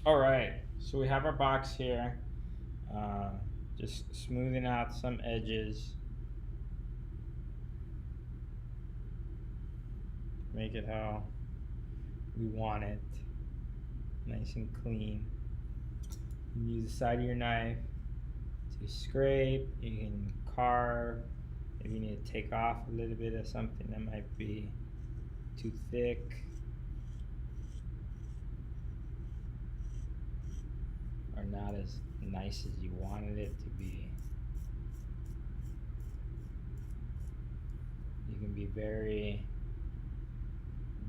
All right, so we have our box here. Uh, just smoothing out some edges. Make it how we want it. Nice and clean. You can use the side of your knife to scrape. You can carve. If you need to take off a little bit of something that might be too thick or not as nice as you wanted it to be. You can be very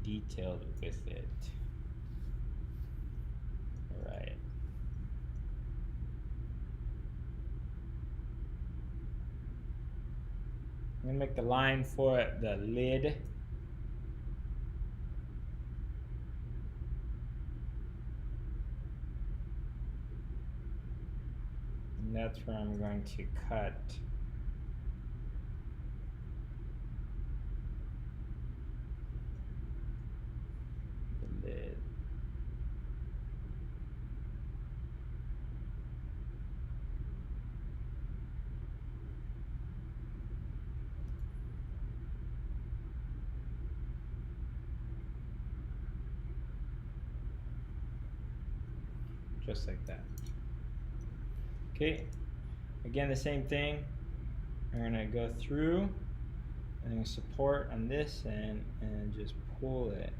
detailed with it. All right. I'm gonna make the line for the lid. And that's where I'm going to cut the lid. Just like that. Okay, again the same thing. I'm gonna go through and support on this end and just pull it.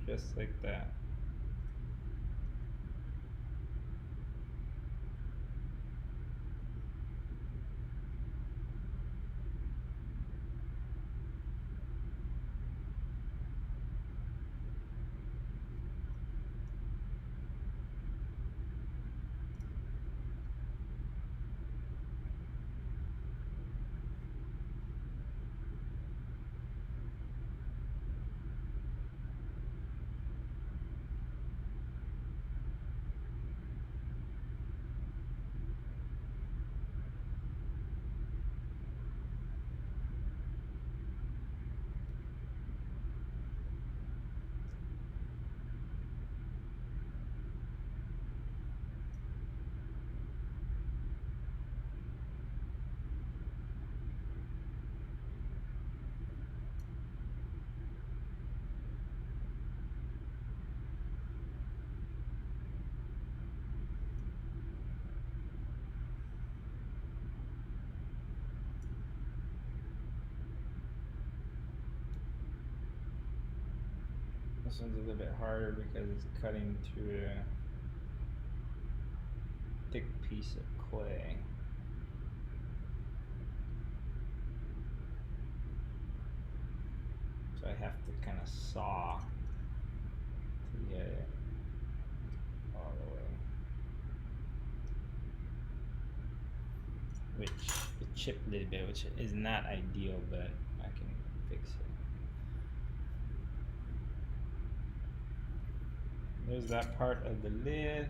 Just like that. This one's a little bit harder because it's cutting through a thick piece of clay. So I have to kind of saw to get it all the way. Which it chipped a little bit, which is not ideal, but I can fix it. There's that part of the lid.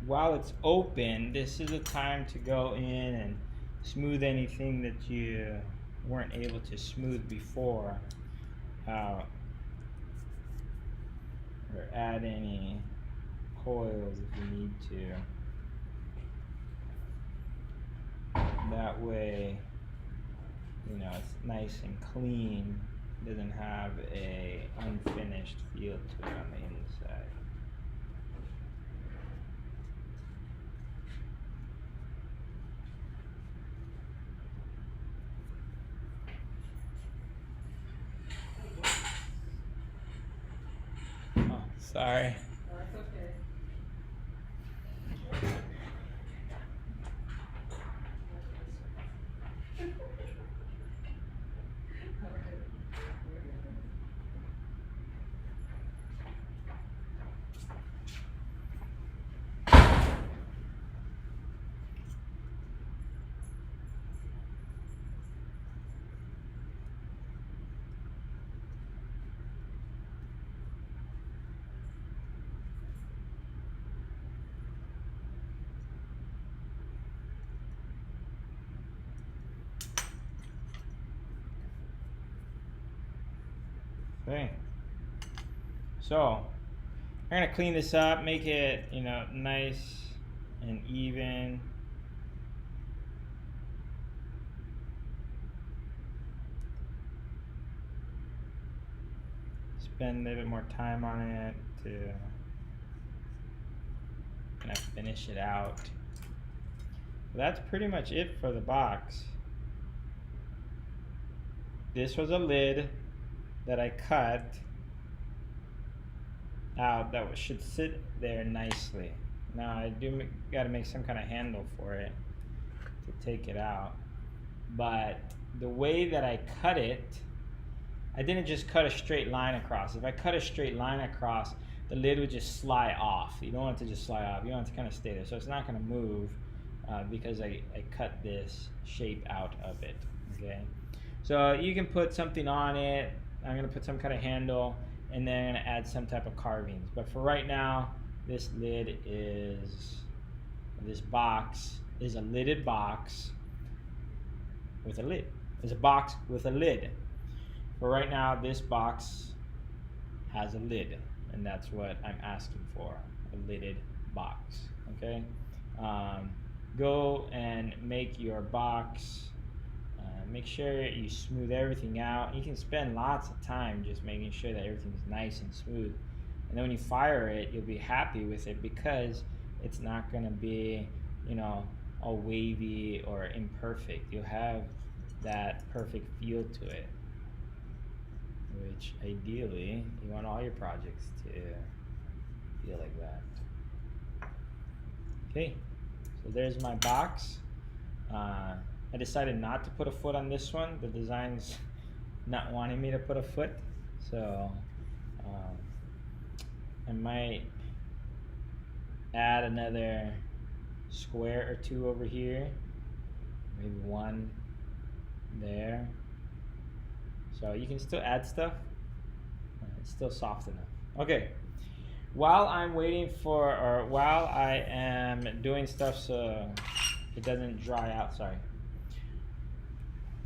While it's open, this is a time to go in and smooth anything that you weren't able to smooth before, or add any coils if you need to. That way, you know, it's nice and clean. It doesn't have a unfinished feel to it on the inside. Sorry. Oh, that's okay. Okay. So I'm gonna clean this up, make it, nice and even. Spend a little bit more time on it to kind of finish it out. But that's pretty much it for the box. This was a lid that I cut out that should sit there nicely. Now I do got to make some kind of handle for it to take it out. But the way that I cut it, I didn't just cut a straight line across. If I cut a straight line across, the lid would just slide off. You don't want it to just slide off. You want it to kind of stay there. So it's not going to move because I cut this shape out of it. Okay. So you can put something on it. I'm going to put some kind of handle, and then I'm going to add some type of carvings. But for right now, this box is a lidded box with a lid. It's a box with a lid. For right now, this box has a lid, and that's what I'm asking for, a lidded box. Okay. Go and make your box. Make sure you smooth everything out. You can spend lots of time just making sure that everything's nice and smooth. And then when you fire it, you'll be happy with it because it's not going to be, all wavy or imperfect. You'll have that perfect feel to it, which ideally you want all your projects to feel like that. Okay, so there's my box. I decided not to put a foot on this one. The design's not wanting me to put a foot, so I might add another square or two over here, maybe one there. So you can still add stuff. It's still soft enough. Okay. While I'm waiting while I am doing stuff so it doesn't dry out,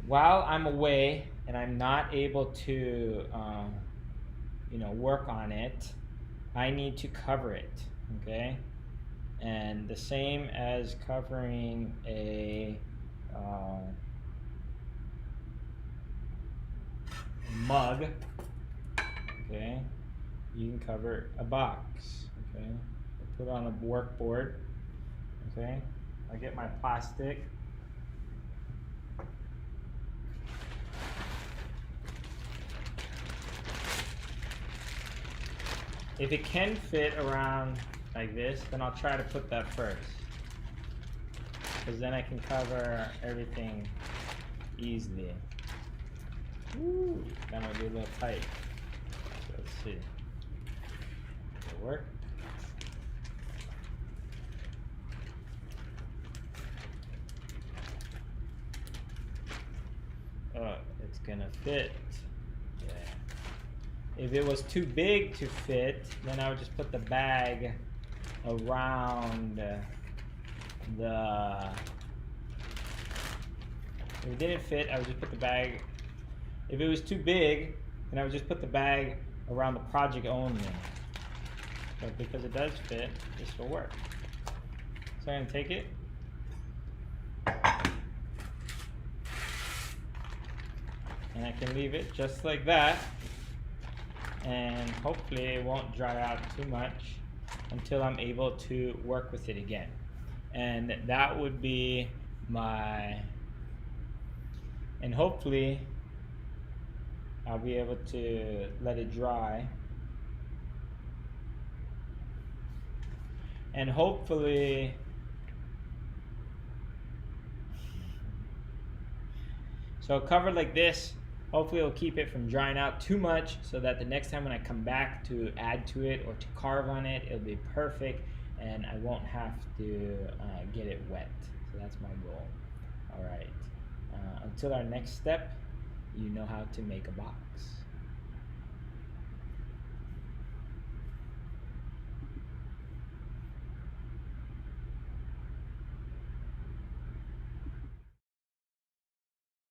while I'm away and I'm not able to, work on it, I need to cover it, okay? And the same as covering a mug, okay? You can cover a box, okay? I put it on a workboard, okay? I get my plastic. If it can fit around like this, then I'll try to put that first, because then I can cover everything easily. Ooh, that might be a little tight. So let's see. Does it work? Oh, it's gonna fit. Yeah. If it was too big to fit, then I would just put the bag around the. If it didn't fit, I would just put the bag. If it was too big, then I would just put the bag around the project only. But because it does fit, this will work. So I'm gonna take it. And I can leave it just like that. And hopefully it won't dry out too much until I'm able to work with it again. And that would be and hopefully I'll be able to let it dry. And hopefully so covered like this, hopefully it'll keep it from drying out too much so that the next time when I come back to add to it or to carve on it, it'll be perfect and I won't have to get it wet. So that's my goal. All right. Until our next step, you know how to make a box.